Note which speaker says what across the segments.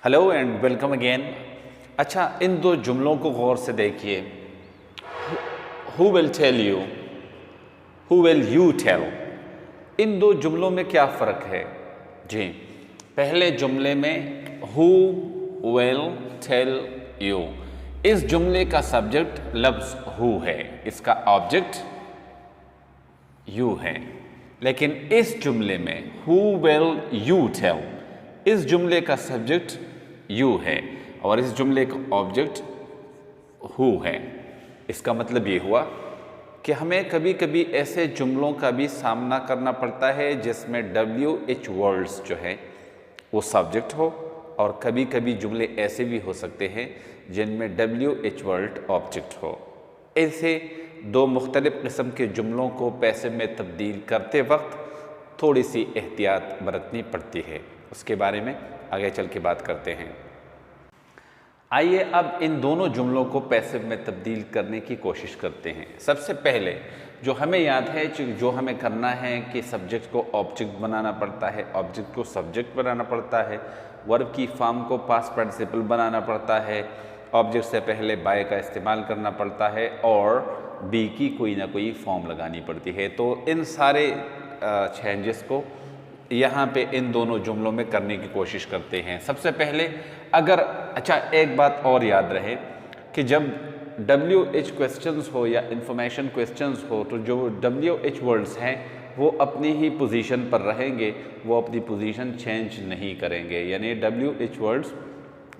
Speaker 1: Hello and welcome again. अच्छा, इन दो जुमलों को गौर से देखिए। Who will tell you, who will you tell. इन दो जुमलों में क्या फ़र्क है? जी, पहले जुमले में हु विल टेल यू, इस जुमले का सब्जेक्ट लफ्ज़ हु है, इसका ऑब्जेक्ट यू है। लेकिन इस जुमले में हु विल यू टेल, इस जुमले का सब्जेक्ट यू है और इस जुमले का ऑब्जेक्ट हु है। इसका मतलब ये हुआ कि हमें कभी कभी ऐसे जुमलों का भी सामना करना पड़ता है जिसमें WH वर्ड्स जो है वो सब्जेक्ट हो, और कभी कभी जुमले ऐसे भी हो सकते हैं जिनमें WH वर्ड ऑब्जेक्ट हो। ऐसे दो मुख्तलिफ किस्म के जुमलों को पैसिव में तब्दील करते वक्त थोड़ी सी एहतियात बरतनी पड़ती है, उसके बारे में आगे चल के बात करते हैं। आइए अब इन दोनों जुमलों को पैसिव में तब्दील करने की कोशिश करते हैं। सबसे पहले जो हमें याद है, जो हमें करना है कि सब्जेक्ट को ऑब्जेक्ट बनाना पड़ता है, ऑब्जेक्ट को सब्जेक्ट बनाना पड़ता है, वर्ब की फॉर्म को पास्ट पार्टिसिपल बनाना पड़ता है, ऑब्जेक्ट से पहले बाय का इस्तेमाल करना पड़ता है और बी की कोई ना कोई फॉर्म लगानी पड़ती है। तो इन सारे चेंजेस को यहाँ पे इन दोनों जुमलों में करने की कोशिश करते हैं। सबसे पहले अगर एक बात और याद रहे कि जब WH क्वेश्चंस हो या इंफॉर्मेशन क्वेश्चंस हो तो जो WH वर्ड्स हैं वो अपनी ही पोजीशन पर रहेंगे, वो अपनी पोजीशन चेंज नहीं करेंगे, यानी WH वर्ड्स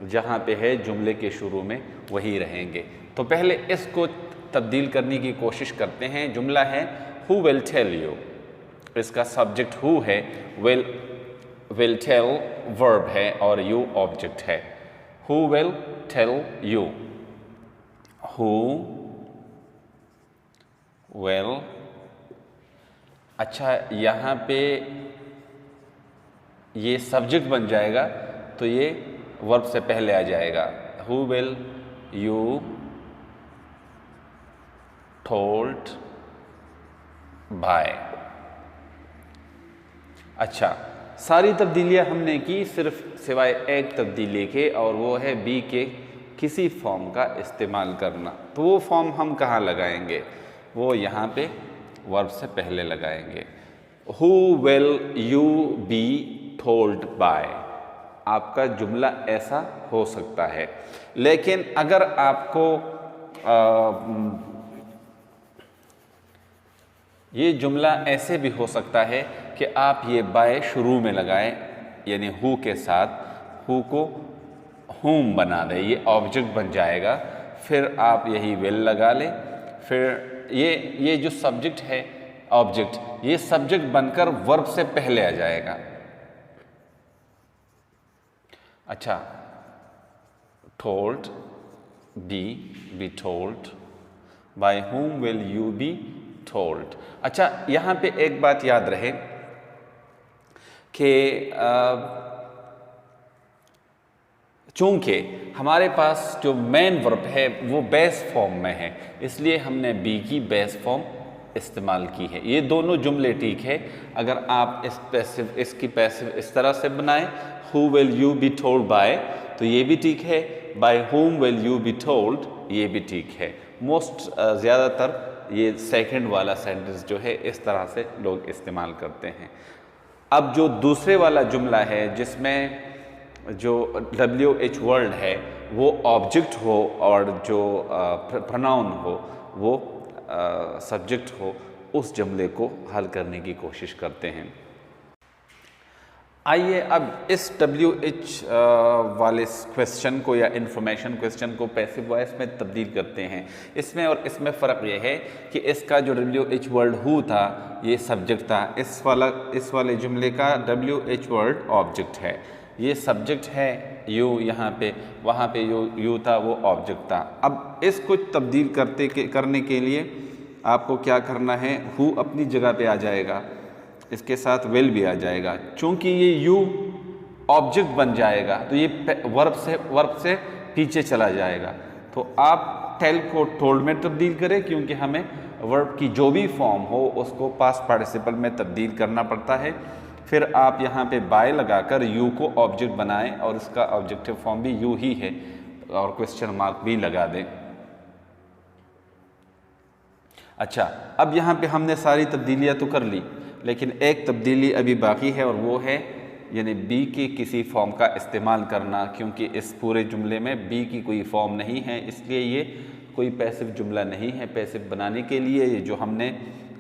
Speaker 1: जहाँ पे है जुमले के शुरू में वही रहेंगे। तो पहले इसको तब्दील करने की कोशिश करते हैं। जुमला है हु विल टेल यू, इसका सब्जेक्ट हु है, विल टेल वर्ब है और यू ऑब्जेक्ट है। Who will tell you, who will. यहाँ पे ये सब्जेक्ट बन जाएगा तो ये वर्ब से पहले आ जाएगा। Who will you told by. सारी तब्दीलियां हमने की सिर्फ सिवाय एक तब्दीली के, और वो है बी के किसी फॉर्म का इस्तेमाल करना। तो वो फॉर्म हम कहाँ लगाएंगे? वो यहाँ पे वर्ब से पहले लगाएंगे। Who will you be told by, आपका जुमला ऐसा हो सकता है। लेकिन अगर आपको ये जुमला ऐसे भी हो सकता है कि आप ये बाय शुरू में लगाएं, यानी हु के साथ हु को हुम बना दें, ये ऑब्जेक्ट बन जाएगा। फिर आप यही विल लगा लें, फिर ये जो सब्जेक्ट है ऑब्जेक्ट, ये सब्जेक्ट बनकर वर्ब से पहले आ जाएगा। Told be told, by whom will you be told. यहाँ पे एक बात याद रहे कि चूंकि हमारे पास जो मेन वर्ब है वो बेस फॉर्म में है, इसलिए हमने बी की बेस फॉर्म इस्तेमाल की है। ये दोनों जुमले ठीक है। अगर आप इसकी पैसिव इस तरह से बनाएं, who will you be told by, तो ये भी ठीक है। By whom will you be told, ये भी ठीक है। ज़्यादातर ये सेकंड वाला सेंटेंस जो है इस तरह से लोग इस्तेमाल करते हैं। अब जो दूसरे वाला जुमला है जिसमें जो WH वर्ड है वो ऑब्जेक्ट हो और जो प्रोनाउन हो वो सब्जेक्ट हो, उस जुमले को हल करने की कोशिश करते हैं। आइए अब इस WH वाले क्वेश्चन को या इंफॉर्मेशन क्वेश्चन को पैसिव वॉइस में तब्दील करते हैं। इसमें और इसमें फ़र्क ये है कि इसका जो WH वर्ड हु था ये सब्जेक्ट था, इस वाले जुमले का WH वर्ड ऑब्जेक्ट है। ये सब्जेक्ट है यू यहाँ पे, वहाँ पे यू था वो ऑब्जेक्ट था। अब इसको तब्दील करने के लिए आपको क्या करना है? हु अपनी जगह पे आ जाएगा, इसके साथ विल भी आ जाएगा। चूंकि ये यू ऑब्जेक्ट बन जाएगा तो ये वर्ब से पीछे चला जाएगा। तो आप टेल को टोल्ड में तब्दील करें, क्योंकि हमें वर्ब की जो भी फॉर्म हो उसको पास्ट पार्टिसिपल में तब्दील करना पड़ता है। फिर आप यहाँ पे बाय लगाकर यू को ऑब्जेक्ट बनाएं और इसका ऑब्जेक्टिव फॉर्म भी यू ही है और क्वेश्चन मार्क भी लगा दें। अच्छा, अब यहाँ पे हमने सारी तब्दीलियाँ तो कर ली, लेकिन एक तब्दीली अभी बाकी है और वो है यानी बी के किसी फॉर्म का इस्तेमाल करना, क्योंकि इस पूरे जुमले में बी की कोई फॉर्म नहीं है, इसलिए ये कोई पैसिव जुमला नहीं है। पैसिव बनाने के लिए ये जो हमने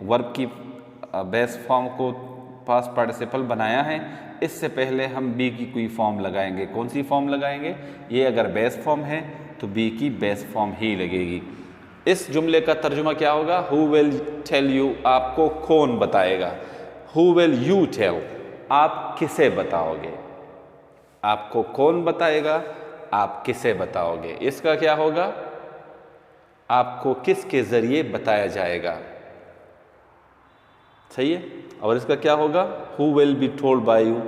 Speaker 1: वर्ब की बेस फॉर्म को पास्ट पार्टिसिपल बनाया है, इससे पहले हम बी की कोई फॉर्म लगाएंगे। कौन सी फॉर्म लगाएंगे? ये अगर बेस फॉर्म है तो बी की बेस फॉर्म ही लगेगी। इस जुमले का तर्जुमा क्या होगा? हु विल टेल यू, आपको कौन बताएगा। हु विल यू टेल, आप किसे बताओगे। आपको कौन बताएगा, आप किसे बताओगे। इसका क्या होगा? आपको किसके जरिए बताया जाएगा। सही है। और इसका क्या होगा? Who will be told by you,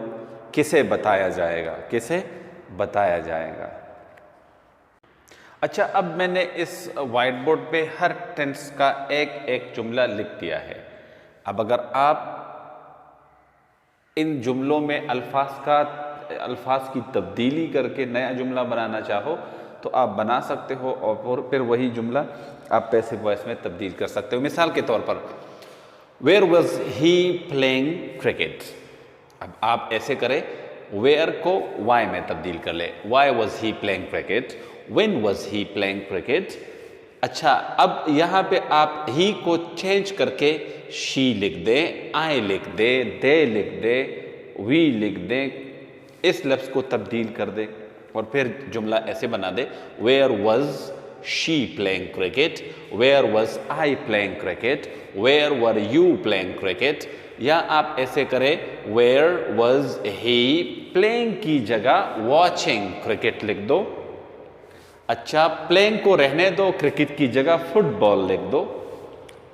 Speaker 1: किसे बताया जाएगा, किसे बताया जाएगा। अच्छा, अब मैंने इस व्हाइट बोर्ड पे हर टेंस का एक एक जुमला लिख दिया है। अब अगर आप इन जुमलों में अल्फाज की तब्दीली करके नया जुमला बनाना चाहो तो आप बना सकते हो और फिर वही जुमला आप पैसिव वॉइस में तब्दील कर सकते हो। मिसाल के तौर पर, where was he playing cricket. अब आप ऐसे करें, वेयर को वाई में तब्दील कर ले। Why was he playing cricket, when was he playing cricket. अच्छा, अब यहाँ पे आप ही को चेंज करके शी लिख दे, आई लिख दे, दे लिख दे, वी लिख दे, इस लफ्ज़ को तब्दील कर दे और फिर जुमला ऐसे बना दे, where was she playing cricket, where was I playing cricket, where were you playing cricket. या आप ऐसे करें, वेयर वॉज ही प्लेइंग की जगह वॉचिंग क्रिकेट लिख दो। अच्छा, प्लेइंग को रहने दो, क्रिकेट की जगह फुटबॉल लिख दो।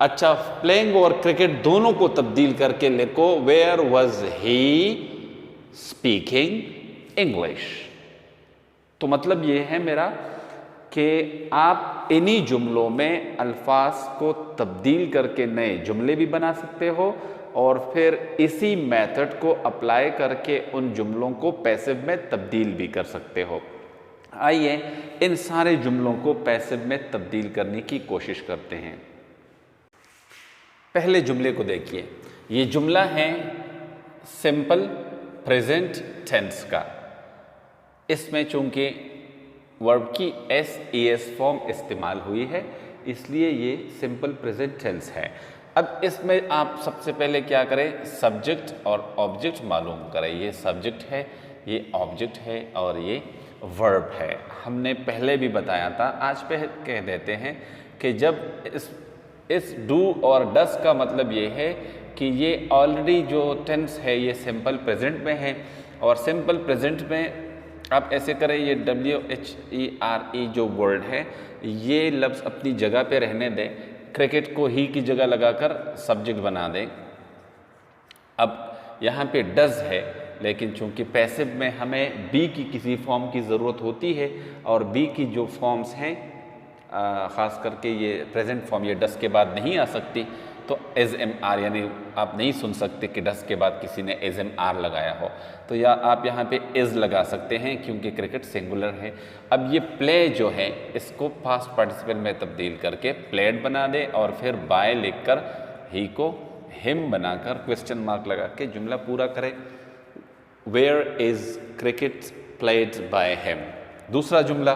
Speaker 1: अच्छा, प्लेइंग और क्रिकेट दोनों को तब्दील करके लिखो, where was he speaking English. तो मतलब ये है मेरा कि आप इन्हीं जुमलों में अल्फाज को तब्दील करके नए जुमले भी बना सकते हो और फिर इसी मेथड को अप्लाई करके उन जुमलों को पैसिव में तब्दील भी कर सकते हो। आइए इन सारे जुमलों को पैसिव में तब्दील करने की कोशिश करते हैं। पहले जुमले को देखिए। ये जुमला है सिंपल प्रेजेंट टेंस का। इसमें चूंकि वर्ब की एस फॉर्म इस्तेमाल हुई है, इसलिए ये सिंपल प्रेजेंट टेंस है। अब इसमें आप सबसे पहले क्या करें, सब्जेक्ट और ऑब्जेक्ट मालूम करें। ये सब्जेक्ट है, ये ऑब्जेक्ट है और ये वर्ब है। हमने पहले भी बताया था, आज पे कह देते हैं कि जब इस डू और डस का मतलब ये है कि ये ऑलरेडी जो टेंस है ये सिंपल प्रेजेंट में है और सिंपल प्रेजेंट में आप ऐसे करें, ये WHERE जो वर्ड है ये लफ्ज़ अपनी जगह पे रहने दें, क्रिकेट को ही की जगह लगाकर सब्जेक्ट बना दें। अब यहाँ पे डज है, लेकिन चूंकि पैसिव में हमें बी की किसी फॉर्म की ज़रूरत होती है और बी की जो फॉर्म्स हैं ख़ास करके ये प्रेजेंट फॉर्म, ये डस के बाद नहीं आ सकती, तो एज एम आर यानी आप नहीं सुन सकते कि डस के बाद किसी ने एज एम आर लगाया हो, तो या आप यहाँ पे इज़ लगा सकते हैं क्योंकि क्रिकेट सिंगुलर है। अब ये प्ले जो है इसको पास्ट पार्टिसिपल में तब्दील करके प्लेड बना दे और फिर बाय लिखकर ही को हिम बनाकर क्वेश्चन मार्क लगा के जुमला पूरा करें। Where is cricket played by him. दूसरा जुमला,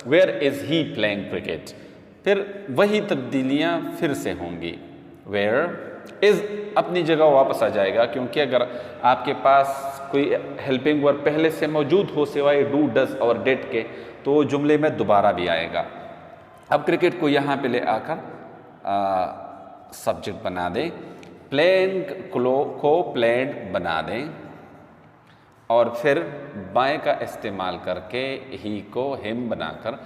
Speaker 1: where is he playing cricket. फिर वही तब्दीलियाँ फिर से होंगी। वेयर इज़ अपनी जगह वापस आ जाएगा, क्योंकि अगर आपके पास कोई हेल्पिंग वर्ब पहले से मौजूद हो सिवाय डू डज और डिड के, तो जुमले में दोबारा भी आएगा। अब क्रिकेट को यहाँ पे ले आकर सब्जेक्ट बना दें, प्लेइंग को प्लेड बना दें और फिर बाय का इस्तेमाल करके ही को हिम बनाकर।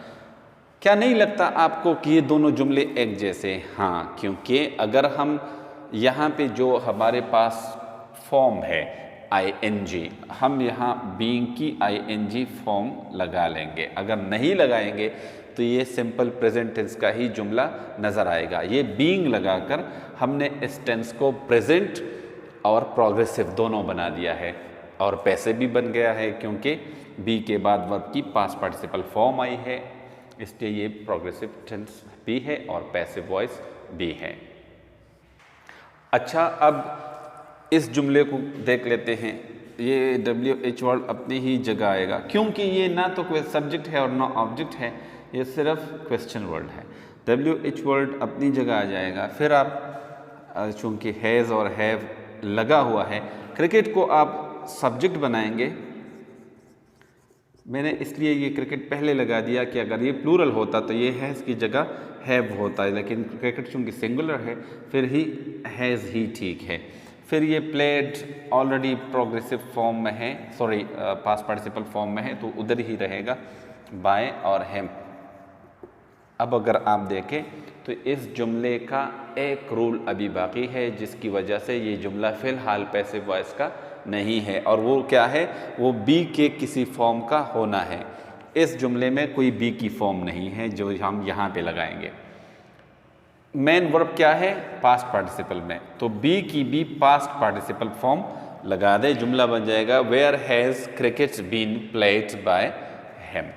Speaker 1: क्या नहीं लगता आपको कि ये दोनों जुमले एक जैसे? हाँ, क्योंकि अगर हम यहाँ पे जो हमारे पास फॉर्म है ING, हम यहाँ बीइंग की ING फॉर्म लगा लेंगे। अगर नहीं लगाएंगे तो ये सिंपल प्रेजेंट टेंस का ही जुमला नज़र आएगा। ये बीइंग लगाकर हमने इस टेंस को प्रेजेंट और प्रोग्रेसिव दोनों बना दिया है, और पैसे भी बन गया है क्योंकि बी के बाद वर्ब की पास्ट पार्टिसिपल फॉर्म आई है, इसलिए ये प्रोग्रेसिव टेंस भी है और पैसिव वॉइस भी है। अच्छा, अब इस जुमले को देख लेते हैं। ये WH वर्ड अपनी ही जगह आएगा क्योंकि ये ना तो कोई सब्जेक्ट है और ना ऑब्जेक्ट है, ये सिर्फ क्वेश्चन वर्ड है। WH वर्ड अपनी जगह आ जाएगा। फिर आप चूँकि हैज़ और हैव लगा हुआ है, क्रिकेट को आप सब्जेक्ट बनाएंगे। मैंने इसलिए ये क्रिकेट पहले लगा दिया कि अगर ये प्लूरल होता तो ये हैज़ की जगह हैव होता है, लेकिन क्रिकेट चूँकि सिंगुलर है फिर ही हैज़ ही ठीक है। फिर ये प्लेड ऑलरेडी प्रोग्रेसिव फॉर्म में है, सॉरी पास्ट पार्टिसिपल फॉर्म में है, तो उधर ही रहेगा बाय और हैम। अब अगर आप देखें तो इस जुमले का एक रूल अभी बाकी है जिसकी वजह से ये जुमला फ़िलहाल पैसिव वॉइस का नहीं है, और वो क्या है, वो बी के किसी फॉर्म का होना है। इस जुमले में कोई बी की फॉर्म नहीं है जो हम यहाँ पे लगाएंगे। मेन वर्ब क्या है, पास्ट पार्टिसिपल में, तो बी की बी पास्ट पार्टिसिपल फॉर्म लगा दे, जुमला बन जाएगा where has cricket been played by him.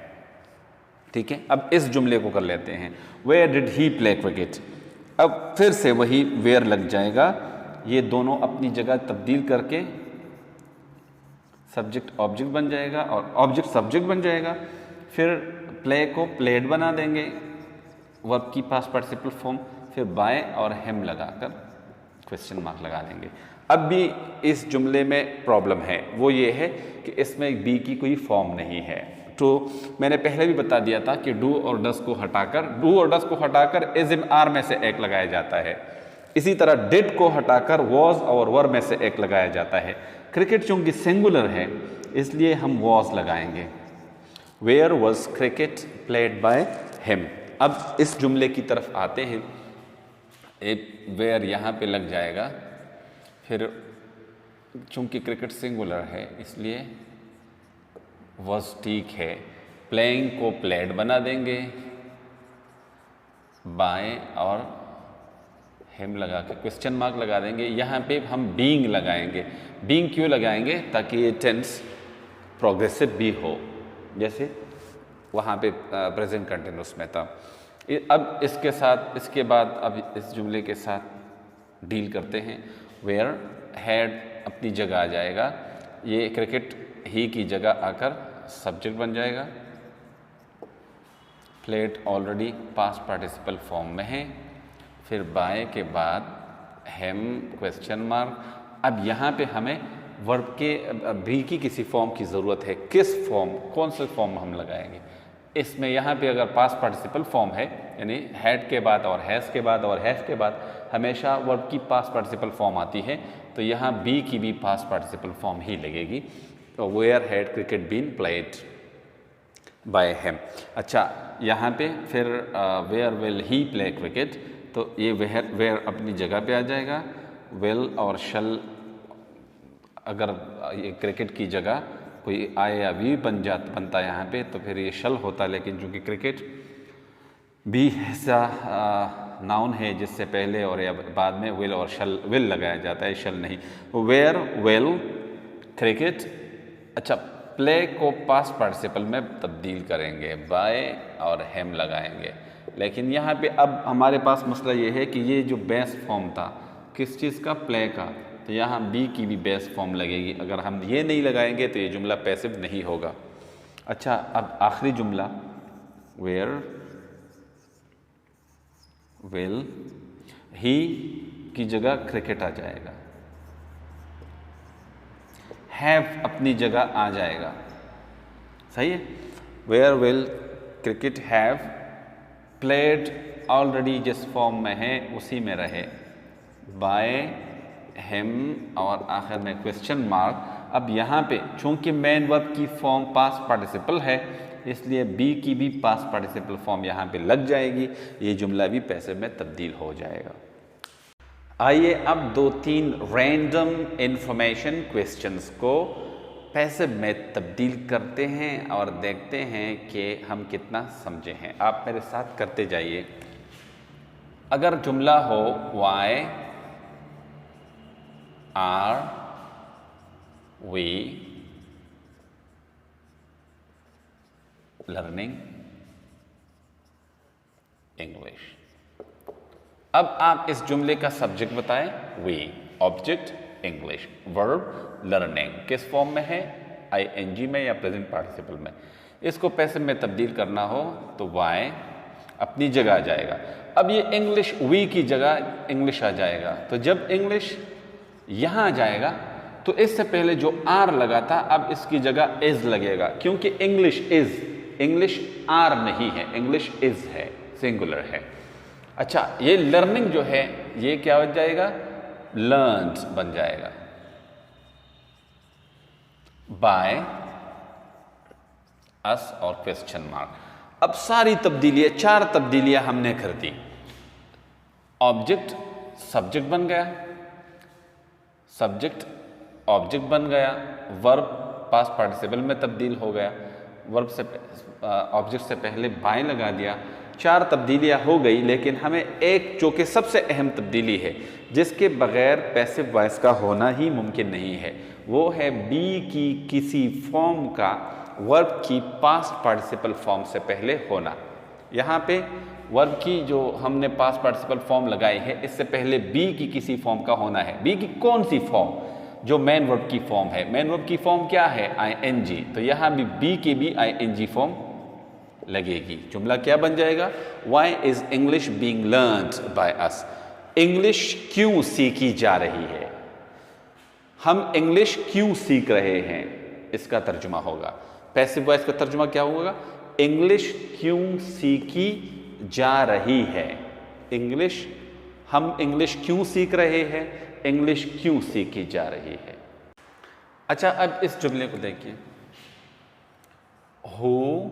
Speaker 1: ठीक है, अब इस जुमले को कर लेते हैं, where did he play cricket. अब फिर से वही वेयर लग जाएगा, ये दोनों अपनी जगह तब्दील करके सब्जेक्ट ऑब्जेक्ट बन जाएगा और ऑब्जेक्ट सब्जेक्ट बन जाएगा। फिर प्ले को प्लेड बना देंगे, वर्ब की पास्ट पार्टिसिपल फॉर्म, फिर बाय और हिम लगाकर क्वेश्चन मार्क लगा देंगे। अब भी इस जुमले में प्रॉब्लम है, वो ये है कि इसमें बी की कोई फॉर्म नहीं है। तो मैंने पहले भी बता दिया था कि डू और डस को हटाकर इज इन आर में से एक लगाया जाता है। इसी तरह डिड को हटाकर वॉज और वर में से एक लगाया जाता है। क्रिकेट चूंकि सिंगुलर है इसलिए हम वॉज लगाएंगे, where was cricket played by him. अब इस जुमले की तरफ आते हैं, एक वेयर यहाँ पे लग जाएगा, फिर चूंकि क्रिकेट सिंगुलर है इसलिए वॉज ठीक है, प्लेइंग को प्लेड बना देंगे, बाय और हिम लगा के क्वेश्चन मार्क लगा देंगे। यहाँ पे हम बीइंग लगाएंगे। बीइंग क्यों लगाएंगे, ताकि ये टेंस प्रोग्रेसिव भी हो, जैसे वहाँ पे प्रेजेंट कंटिन्यूस में था। अब इसके बाद अब इस जुमले के साथ डील करते हैं। वेयर हैड अपनी जगह आ जाएगा, ये क्रिकेट ही की जगह आकर सब्जेक्ट बन जाएगा। Played already past participle form में है, फिर बाय के बाद हिम क्वेश्चन मार्क। अब यहाँ पे हमें वर्ब के बी की किसी फॉर्म की ज़रूरत है। किस फॉर्म, कौन से फॉर्म हम लगाएंगे इसमें? यहाँ पे अगर पास्ट पार्टिसिपल फॉर्म है, यानी हैड के बाद और हैज़ के बाद और हैव के बाद हमेशा वर्ब की पास्ट पार्टिसिपल फॉर्म आती है, तो यहाँ बी की भी पास्ट पार्टिसिपल फॉर्म ही लगेगी। तो where had cricket been played by him. अच्छा, यहाँ पे फिर where will he play cricket, तो ये वेयर अपनी जगह पे आ जाएगा। विल और शल, अगर ये क्रिकेट की जगह कोई आए या वी बनता यहाँ पे तो फिर ये शल होता, लेकिन चूँकि क्रिकेट भी ऐसा नाउन है जिससे पहले और या बाद में विल और शल विल लगाया जाता है, शल नहीं। Where will cricket. अच्छा, प्ले को पास्ट पार्टिसिपल में तब्दील करेंगे, बाय और हिम लगाएंगे। लेकिन यहाँ पे अब हमारे पास मसला ये है कि ये जो बेस फॉर्म था किस चीज़ का, प्ले का, तो यहाँ बी की भी बेस फॉर्म लगेगी। अगर हम ये नहीं लगाएंगे तो ये जुमला पैसिव नहीं होगा। अच्छा, अब आखिरी जुमला, वेयर विल ही की जगह क्रिकेट आ जाएगा, हैव अपनी जगह आ जाएगा। सही है, where will cricket have played already जिस फॉर्म में है उसी में रहे, बाय हिम और आखिर में क्वेश्चन मार्क। अब यहाँ पे चूंकि मेन वर्ब की फॉर्म पास्ट पार्टिसिपल है इसलिए बी की भी पास्ट पार्टिसिपल फॉर्म यहाँ पे लग जाएगी, ये जुमला भी पैसिव में तब्दील हो जाएगा। आइए अब 2-3 रैंडम इंफॉर्मेशन क्वेश्चंस को पैसिव में तब्दील करते हैं और देखते हैं कि हम कितना समझे हैं। आप मेरे साथ करते जाइए। अगर जुमला हो why are we learning English. अब आप इस जुमले का सब्जेक्ट बताएं, we, object English, verb learning, किस फॉर्म में है, आईएनजी में या प्रेजेंट पार्टिसिपल में। इसको पैसिव में तब्दील करना हो तो वाई अपनी जगह आ जाएगा। अब ये इंग्लिश वी की जगह इंग्लिश आ जाएगा, तो जब इंग्लिश यहां आ जाएगा तो इससे पहले जो आर लगा था अब इसकी जगह इज लगेगा, क्योंकि इंग्लिश इज, इंग्लिश आर नहीं है, इंग्लिश इज है, सिंगुलर है। अच्छा, ये लर्निंग जो है ये क्या बन जाएगा, लर्न्ड बन जाएगा, बाय अस और क्वेश्चन मार्क। अब सारी तब्दीलियां, 4 तब्दीलियां हमने कर दी। ऑब्जेक्ट सब्जेक्ट बन गया, सब्जेक्ट ऑब्जेक्ट बन गया, वर्ब पास्ट पार्टिसिपल में तब्दील हो गया, वर्ब से ऑब्जेक्ट से पहले बाय लगा दिया। 4 तब्दीलियां हो गई, लेकिन हमें एक जो कि सबसे अहम तब्दीली है जिसके बगैर पैसिव वॉइस का होना ही मुमकिन नहीं है, वो है बी की किसी फॉर्म का वर्ब की पास्ट पार्टिसिपल फॉर्म से पहले होना। यहाँ पे वर्ब की जो हमने पास्ट पार्टिसिपल फॉर्म लगाई है, इससे पहले बी की किसी फॉर्म का होना है। बी की कौन सी फॉर्म, जो मेन वर्ब की फॉर्म है। मेन वर्ब की फॉर्म क्या है, आईएनजी, तो यहाँ भी बी की भी आईएनजी फॉर्म लगेगी। जुमला क्या बन जाएगा, why is English being learned by us. English क्यों सीखी जा रही है, हम इंग्लिश क्यों सीख रहे हैं, इसका तर्जुमा होगा। पैसिव वॉइस का तर्जुमा क्या होगा, इंग्लिश क्यों सीखी जा रही है। इंग्लिश, हम इंग्लिश क्यों सीख रहे हैं, इंग्लिश क्यों सीखी जा रही है। अच्छा, अब इस जुमले को देखिए, हु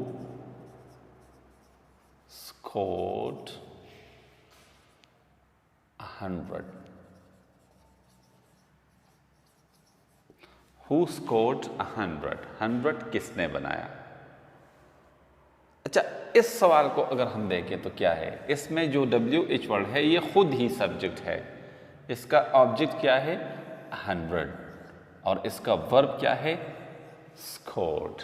Speaker 1: स्कोर्ड 100, हु स्कोर्ड 100, 100 किसने बनाया। अच्छा, इस सवाल को अगर हम देखें तो क्या है, इसमें जो WH वर्ड है ये खुद ही सब्जेक्ट है, इसका ऑब्जेक्ट क्या है 100 और इसका वर्ब क्या है स्कोर्ड।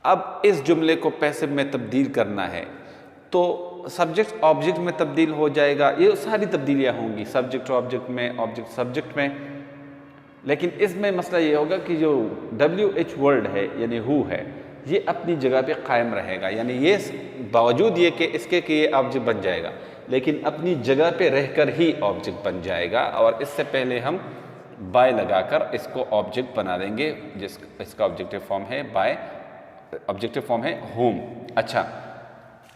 Speaker 1: अब इस जुमले को पैसिव में तब्दील करना है तो सब्जेक्ट ऑब्जेक्ट में तब्दील हो जाएगा, ये सारी तब्दीलियां होंगी, सब्जेक्ट ऑब्जेक्ट में, ऑब्जेक्ट सब्जेक्ट में। लेकिन इसमें मसला ये होगा कि जो WH वर्ड है यानी हु है, ये अपनी जगह पे कायम रहेगा, यानी ये बावजूद ये कि इसके कि ये ऑब्जेक्ट बन जाएगा, लेकिन अपनी जगह पे रहकर ही ऑब्जेक्ट बन जाएगा। और इससे पहले हम बाय लगाकर इसको ऑब्जेक्ट बना देंगे, इसका ऑब्जेक्टिव फॉर्म है बाय, ऑब्जेक्टिव फॉर्म है होम। अच्छा,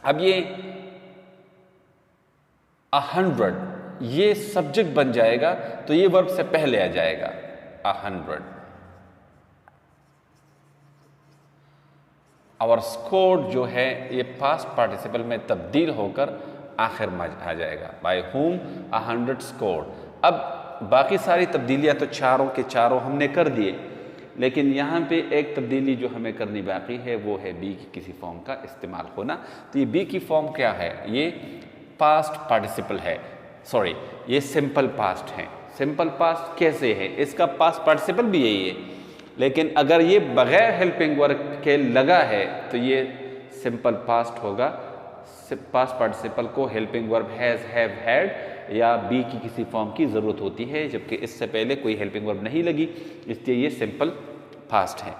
Speaker 1: अब ये 100 ये सब्जेक्ट बन जाएगा, तो ये वर्ब से पहले आ जाएगा 100। और स्कोर्ड जो है ये पास्ट पार्टिसिपल में तब्दील होकर आखिर में आ जाएगा, बाय होम 100 स्कोर्ड। अब बाकी सारी तब्दीलियां तो चारों के चारों हमने कर दिए, लेकिन यहाँ पे एक तब्दीली जो हमें करनी बाकी है वो है बी की किसी फॉर्म का इस्तेमाल होना। तो ये बी की फॉर्म क्या है, ये पास्ट पार्टिसिपल है, सॉरी ये सिंपल पास्ट है। सिंपल पास्ट कैसे है, इसका पास्ट पार्टिसिपल भी यही है, लेकिन अगर ये बगैर हेल्पिंग वर्ब के लगा है तो ये सिंपल पास्ट होगा। पास्ट पार्टिसिपल को helping verb has, have, had या बी की किसी फॉर्म की ज़रूरत होती है, जबकि इससे पहले कोई हेल्पिंग वर्ब नहीं लगी, इसलिए ये सिंपल पास्ट है।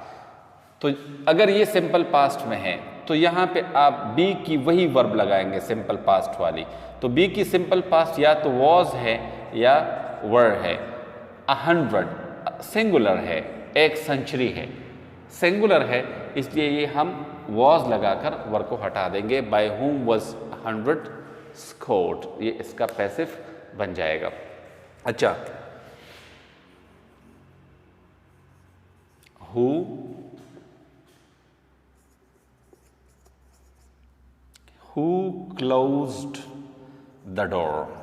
Speaker 1: तो अगर ये सिंपल पास्ट में है तो यहाँ पे आप बी की वही वर्ब लगाएंगे सिंपल पास्ट वाली। तो बी की सिंपल पास्ट या तो वॉज है या वर है। 100 सिंगुलर है, एक सेंचुरी है, सिंगुलर है, इसलिए ये हम वॉज लगाकर वर्ब को हटा देंगे। बाय हुम वॉज 100 स्कोर्ड, ये इसका पैसिव बन जाएगा। अच्छा, हु क्लोज्ड द डोर।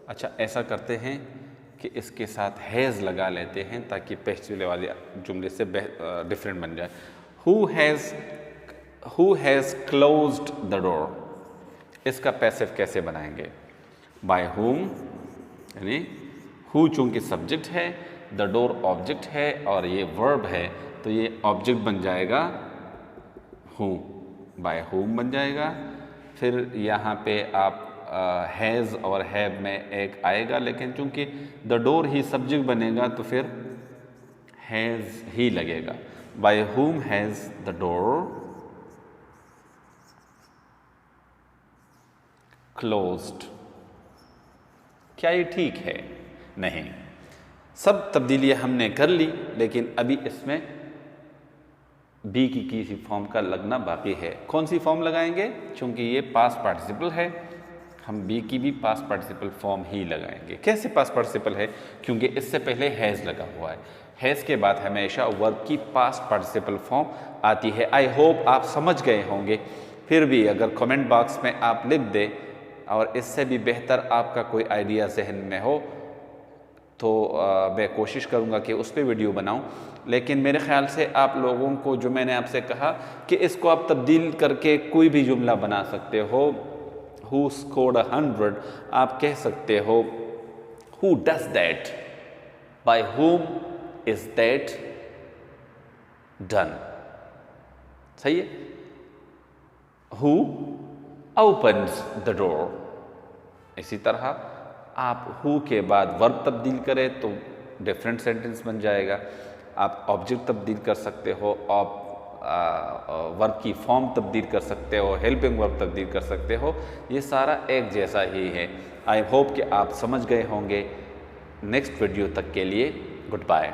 Speaker 1: अच्छा, ऐसा करते हैं कि इसके साथ हैज़ लगा लेते हैं ताकि पहले वाले जुमले से डिफरेंट बन जाए। Who has closed the door, इसका पैसिव कैसे बनाएंगे। बाय हुम यानी हु चूंकि सब्जेक्ट है, द डोर ऑब्जेक्ट है और ये वर्ब है, तो ये ऑब्जेक्ट बन जाएगा हु, बाय हुम बन जाएगा। फिर यहाँ पे आप हैज़ और हैव में एक आएगा, लेकिन चूंकि द डोर ही सब्जेक्ट बनेगा तो फिर हैज़ ही लगेगा। By whom has the door closed. क्या ये ठीक है? नहीं। सब तब्दीलियां हमने कर ली, लेकिन अभी इसमें बी की किसी फॉर्म का लगना बाकी है। कौन सी फॉर्म लगाएंगे? क्योंकि ये पास्ट पार्टिसिपल है, हम बी की भी पास्ट पार्टिसिपल फॉर्म ही लगाएंगे। कैसे पास्ट पार्टिसिपल है? क्योंकि इससे पहले हैज़ लगा हुआ है। हैज़ के बाद हमेशा वर्ब की पास्ट पार्टिसिपल फॉर्म आती है। आई होप आप समझ गए होंगे। फिर भी अगर कमेंट बॉक्स में आप लिख दें और इससे भी बेहतर आपका कोई आइडिया जहन में हो तो मैं कोशिश करूँगा कि उस पर वीडियो बनाऊँ। लेकिन मेरे ख्याल से आप लोगों को जो मैंने आपसे कहा कि इसको आप तब्दील करके कोई भी जुमला बना सकते हो। हु स्कोर्ड 100 आप कह सकते हो who does that, by whom is that done. सही है। Who opens the door। इसी तरह आप हु के बाद वर्ब तब्दील करें तो डिफरेंट सेंटेंस बन जाएगा। आप ऑब्जेक्ट तब्दील कर सकते हो, आप वर्ब की फॉर्म तब्दील कर सकते हो, हेल्पिंग वर्ब तब्दील कर सकते हो। ये सारा एक जैसा ही है। आई होप कि आप समझ गए होंगे। नेक्स्ट वीडियो तक के लिए गुड बाय।